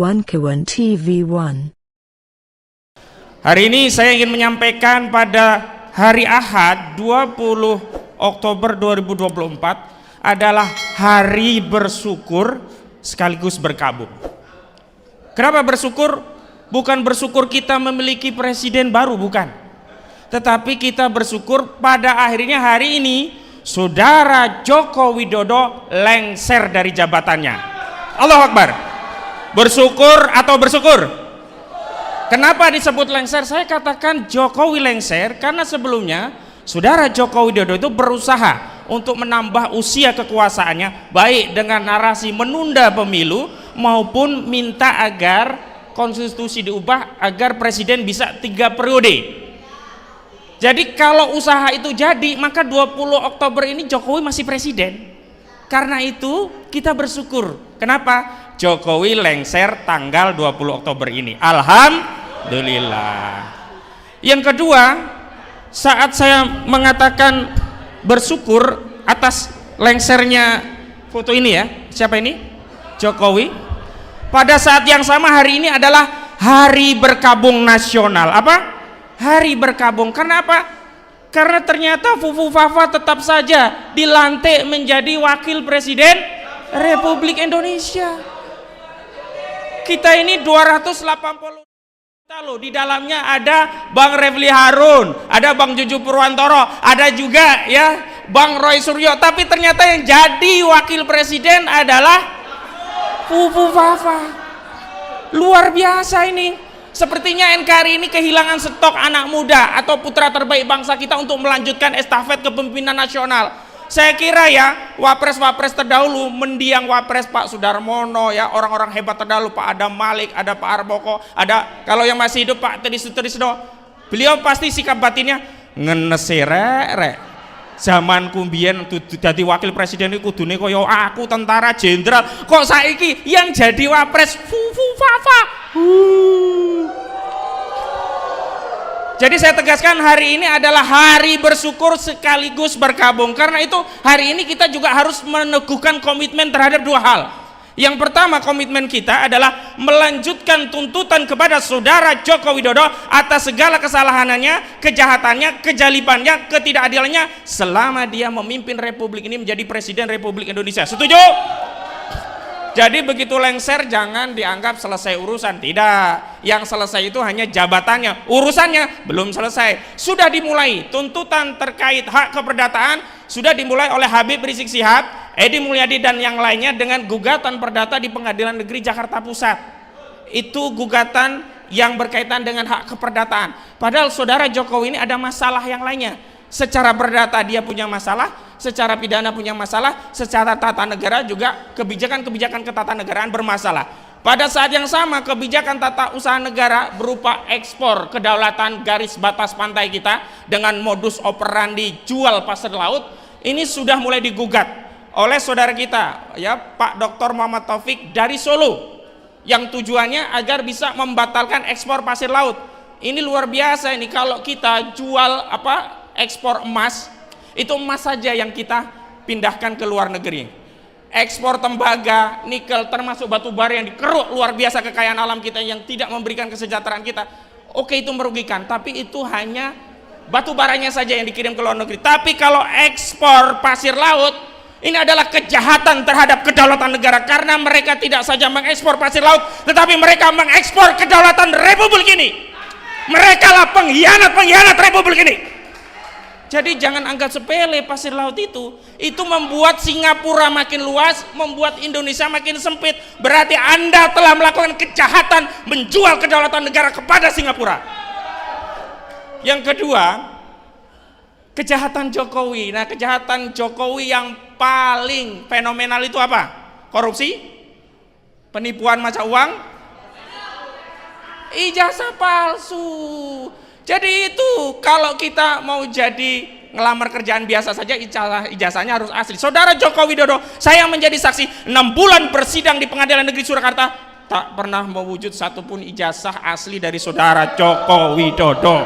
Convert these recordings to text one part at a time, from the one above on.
One Kewan TV1. Hari ini saya ingin menyampaikan pada hari Ahad 20 Oktober 2024 adalah hari bersyukur sekaligus berkabung. Kenapa bersyukur? Bukan bersyukur kita memiliki presiden baru, bukan. Tetapi kita bersyukur pada akhirnya hari ini Saudara Joko Widodo lengser dari jabatannya. Allahu Akbar. Bersyukur atau bersyukur? Kenapa disebut lengser? Saya katakan Jokowi lengser karena sebelumnya Saudara Joko Widodo itu berusaha untuk menambah usia kekuasaannya, baik dengan narasi menunda pemilu maupun minta agar konstitusi diubah agar presiden bisa 3 periode. Jadi kalau usaha itu jadi, maka 20 Oktober ini Jokowi masih presiden. Karena itu kita bersyukur. Kenapa? Jokowi lengser tanggal 20 Oktober ini. Alhamdulillah. Yang kedua, saat saya mengatakan bersyukur atas lengsernya foto ini ya, siapa ini? Jokowi. Pada saat yang sama hari ini adalah Hari Berkabung Nasional. Apa? Hari Berkabung. Karena apa? Karena ternyata Fufu Fafa tetap saja dilantik menjadi Wakil Presiden Republik Indonesia. Kita ini 280 loh, di dalamnya ada Bang Refli Harun, ada Bang Juju Purwantoro, ada juga ya Bang Roy Suryo, tapi ternyata yang jadi wakil presiden adalah Fufu Fafa. Luar biasa ini. Sepertinya NKRI ini kehilangan stok anak muda atau putra terbaik bangsa kita untuk melanjutkan estafet kepemimpinan nasional. Saya kira ya wapres-wapres terdahulu mendiang wapres Pak Sudarmono ya, orang-orang hebat terdahulu Pak Adam Malik, ada Pak Arboko, ada kalau yang masih hidup Pak Trisno. Beliau pasti sikap batinnya ngenesere zaman kumbien jadi wakil presiden itu kudune koyo aku tentara jenderal, kok saiki yang jadi wapres Fufu Fafa. Jadi saya tegaskan hari ini adalah hari bersyukur sekaligus berkabung. Karena itu hari ini kita juga harus meneguhkan komitmen terhadap 2 hal. Yang pertama, komitmen kita adalah melanjutkan tuntutan kepada Saudara Joko Widodo atas segala kesalahannya, kejahatannya, kejalibannya, ketidakadilannya selama dia memimpin Republik ini menjadi Presiden Republik Indonesia. Setuju? Jadi begitu lengser jangan dianggap selesai urusan. Tidak, yang selesai itu hanya jabatannya, urusannya belum selesai. Sudah dimulai tuntutan terkait hak keperdataan, sudah dimulai oleh Habib Rizik Syihab, Edi Mulyadi dan yang lainnya dengan gugatan perdata di Pengadilan Negeri Jakarta Pusat. Itu gugatan yang berkaitan dengan hak keperdataan. Padahal Saudara Jokowi ini ada masalah yang lainnya. Secara perdata dia punya masalah, secara pidana punya masalah, secara tata negara juga kebijakan-kebijakan ketatanegaraan bermasalah. Pada saat yang sama kebijakan tata usaha negara berupa ekspor kedaulatan garis batas pantai kita dengan modus operandi jual pasir laut ini sudah mulai digugat oleh saudara kita ya Pak Dr. Muhammad Taufik dari Solo yang tujuannya agar bisa membatalkan ekspor pasir laut. Ini luar biasa ini, kalau kita jual ekspor emas, itu emas saja yang kita pindahkan ke luar negeri. Ekspor tembaga, nikel, termasuk batu bara yang dikeruk, luar biasa kekayaan alam kita yang tidak memberikan kesejahteraan kita. Oke, itu merugikan, tapi itu hanya batu baranya saja yang dikirim ke luar negeri. Tapi kalau ekspor pasir laut, ini adalah kejahatan terhadap kedaulatan negara karena mereka tidak saja mengekspor pasir laut, tetapi mereka mengekspor kedaulatan Republik ini. Mereka lah pengkhianat Republik ini. Jadi jangan anggap sepele pasir laut itu membuat Singapura makin luas, membuat Indonesia makin sempit. Berarti Anda telah melakukan kejahatan menjual kedaulatan negara kepada Singapura. Yang kedua, kejahatan Jokowi. Nah, kejahatan Jokowi yang paling fenomenal itu apa? Korupsi, penipuan mata uang, ijazah palsu. Jadi itu kalau kita mau jadi ngelamar kerjaan biasa saja ijazahnya harus asli. Saudara Joko Widodo, saya menjadi saksi 6 bulan bersidang di Pengadilan Negeri Surakarta, tak pernah mewujud satupun ijazah asli dari Saudara Joko Widodo.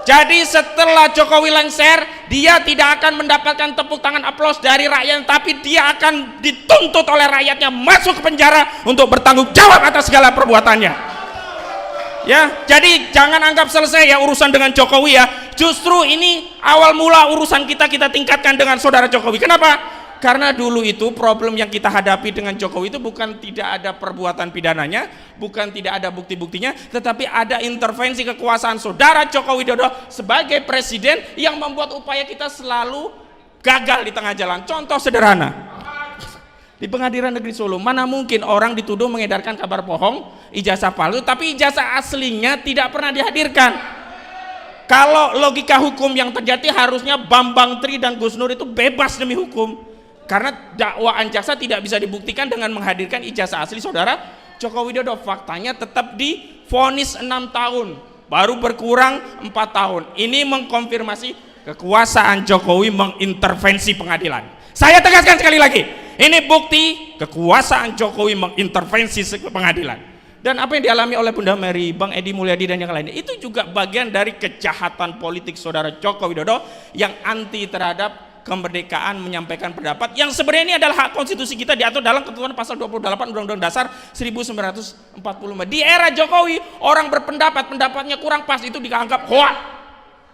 Jadi setelah Jokowi lengser, dia tidak akan mendapatkan tepuk tangan aplaus dari rakyat, tapi dia akan dituntut oleh rakyatnya masuk ke penjara untuk bertanggung jawab atas segala perbuatannya. Ya, jadi jangan anggap selesai ya urusan dengan Jokowi ya. Justru ini awal mula urusan kita tingkatkan dengan saudara Jokowi. Kenapa? Karena dulu itu problem yang kita hadapi dengan Jokowi itu bukan tidak ada perbuatan pidananya, bukan tidak ada bukti-buktinya, tetapi ada intervensi kekuasaan saudara Joko Widodo sebagai presiden yang membuat upaya kita selalu gagal di tengah jalan. Contoh sederhana, di Pengadilan Negeri Solo, mana mungkin orang dituduh mengedarkan kabar bohong, ijazah palsu, tapi ijazah aslinya tidak pernah dihadirkan. Kalau logika hukum yang terjadi, harusnya Bambang Tri dan Gus Nur itu bebas demi hukum. Karena dakwaan jaksa tidak bisa dibuktikan dengan menghadirkan ijazah asli saudara Joko Widodo. Faktanya tetap divonis 6 tahun, baru berkurang 4 tahun. Ini mengkonfirmasi kekuasaan Jokowi mengintervensi pengadilan. Saya tegaskan sekali lagi, ini bukti kekuasaan Jokowi mengintervensi pengadilan. Dan apa yang dialami oleh Bunda Mary, Bang Edi Mulyadi dan yang lainnya, itu juga bagian dari kejahatan politik saudara Joko Widodo yang anti terhadap kemerdekaan menyampaikan pendapat, yang sebenarnya ini adalah hak konstitusi kita, diatur dalam ketentuan pasal 28 Undang-Undang Dasar 1945. Di era Jokowi, orang berpendapat pendapatnya kurang pas itu dianggap hoak,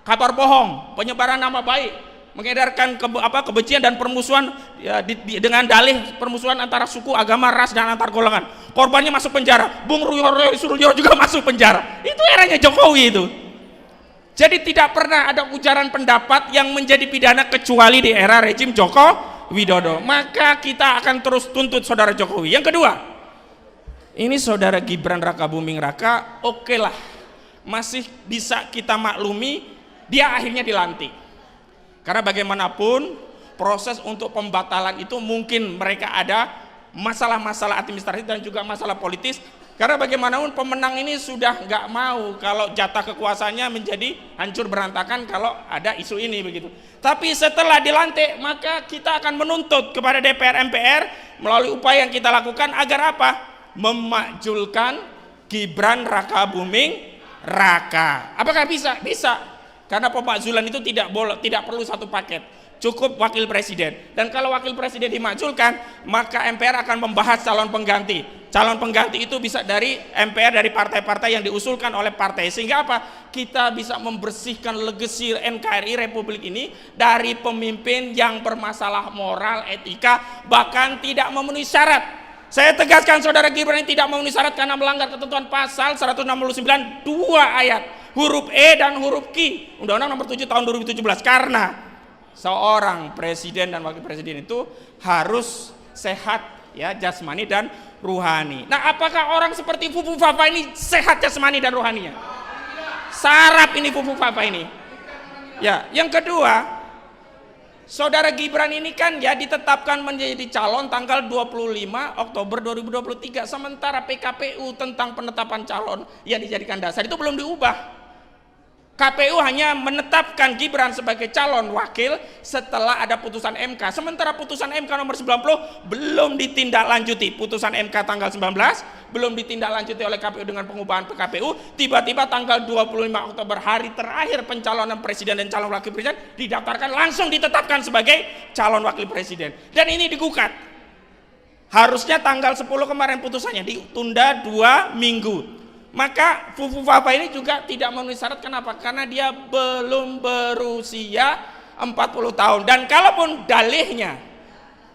kabar bohong, penyebaran nama baik, mengedarkan kebencian dan permusuhan ya, dengan dalih permusuhan antara suku, agama, ras dan antar golongan. Korbannya masuk penjara. Bung Ryo Suryo juga masuk penjara. Itu eranya Jokowi itu. Jadi tidak pernah ada ujaran pendapat yang menjadi pidana kecuali di era rejim Joko Widodo. Maka kita akan terus tuntut saudara Jokowi. Yang kedua, ini saudara Gibran Rakabuming Raka, oke lah, masih bisa kita maklumi, dia akhirnya dilantik. Karena bagaimanapun proses untuk pembatalan itu mungkin mereka ada masalah-masalah administratif dan juga masalah politis. Karena bagaimanapun pemenang ini sudah nggak mau kalau jatah kekuasaannya menjadi hancur berantakan kalau ada isu ini begitu. Tapi setelah dilantik, maka kita akan menuntut kepada DPR MPR melalui upaya yang kita lakukan agar apa? Memakzulkan Gibran Rakabuming Raka. Apakah bisa? Bisa. Karena pemakzulan itu tidak perlu satu paket. Cukup wakil presiden. Dan kalau wakil presiden dimakzulkan, maka MPR akan membahas calon pengganti. Calon pengganti itu bisa dari MPR, dari partai-partai yang diusulkan oleh partai. Sehingga apa? Kita bisa membersihkan legasi NKRI Republik ini dari pemimpin yang bermasalah moral, etika, bahkan tidak memenuhi syarat. Saya tegaskan saudara Gibran ini tidak memenuhi syarat karena melanggar ketentuan pasal 169 2 ayat huruf E dan huruf Q Undang-Undang Nomor 7 Tahun 2017. Karena seorang presiden dan wakil presiden itu harus sehat ya, jasmani dan ruhani. Nah, apakah orang seperti Fufu Fafa ini sehat jasmani dan ruhaninya? Sarap ini Fufu Fafa ini. Ya, yang kedua, saudara Gibran ini kan ya ditetapkan menjadi calon tanggal 25 Oktober 2023. Sementara PKPU tentang penetapan calon yang dijadikan dasar itu belum diubah. KPU hanya menetapkan Gibran sebagai calon wakil setelah ada putusan MK. Sementara putusan MK nomor 90 belum ditindaklanjuti. Putusan MK tanggal 19 belum ditindaklanjuti oleh KPU dengan pengubahan PKPU. Tiba-tiba tanggal 25 Oktober, hari terakhir pencalonan presiden dan calon wakil presiden, didaftarkan langsung ditetapkan sebagai calon wakil presiden. Dan ini digugat. Harusnya tanggal 10 kemarin putusannya, ditunda 2 minggu. Maka Fufu Fafa ini juga tidak memenuhi syarat. Kenapa? Karena dia belum berusia 40 tahun. Dan kalaupun dalihnya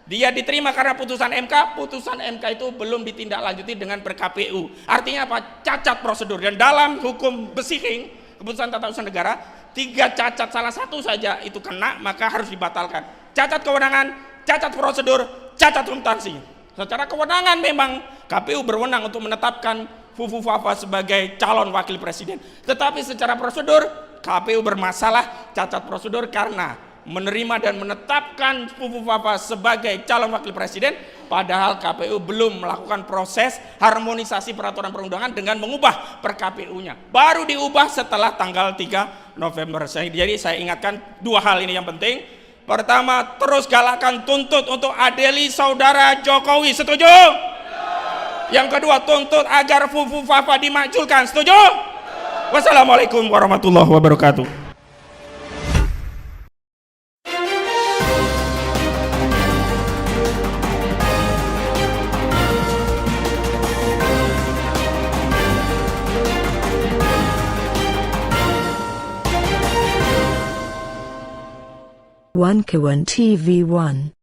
dia diterima karena putusan MK itu belum ditindaklanjuti dengan per-KPU. Artinya apa? Cacat prosedur. Dan dalam hukum besiking, keputusan tata usaha negara, 3 cacat salah satu saja itu kena, maka harus dibatalkan. Cacat kewenangan, cacat prosedur, cacat substansi. Secara kewenangan memang KPU berwenang untuk menetapkan Fufu Fafa sebagai calon wakil presiden. Tetapi secara prosedur KPU bermasalah, cacat prosedur karena menerima dan menetapkan Fufu Fafa sebagai calon wakil presiden, padahal KPU belum melakukan proses harmonisasi peraturan perundangan dengan mengubah per KPU-nya. Baru diubah setelah tanggal 3 November. Jadi saya ingatkan 2 hal ini yang penting. Pertama, terus galakkan tuntut untuk adili saudara Jokowi. Setuju? Yang kedua, tuntut agar Fufu Fafa dimakzulkan. Setuju? Wassalamualaikum warahmatullahi wabarakatuh. 1K1 TV1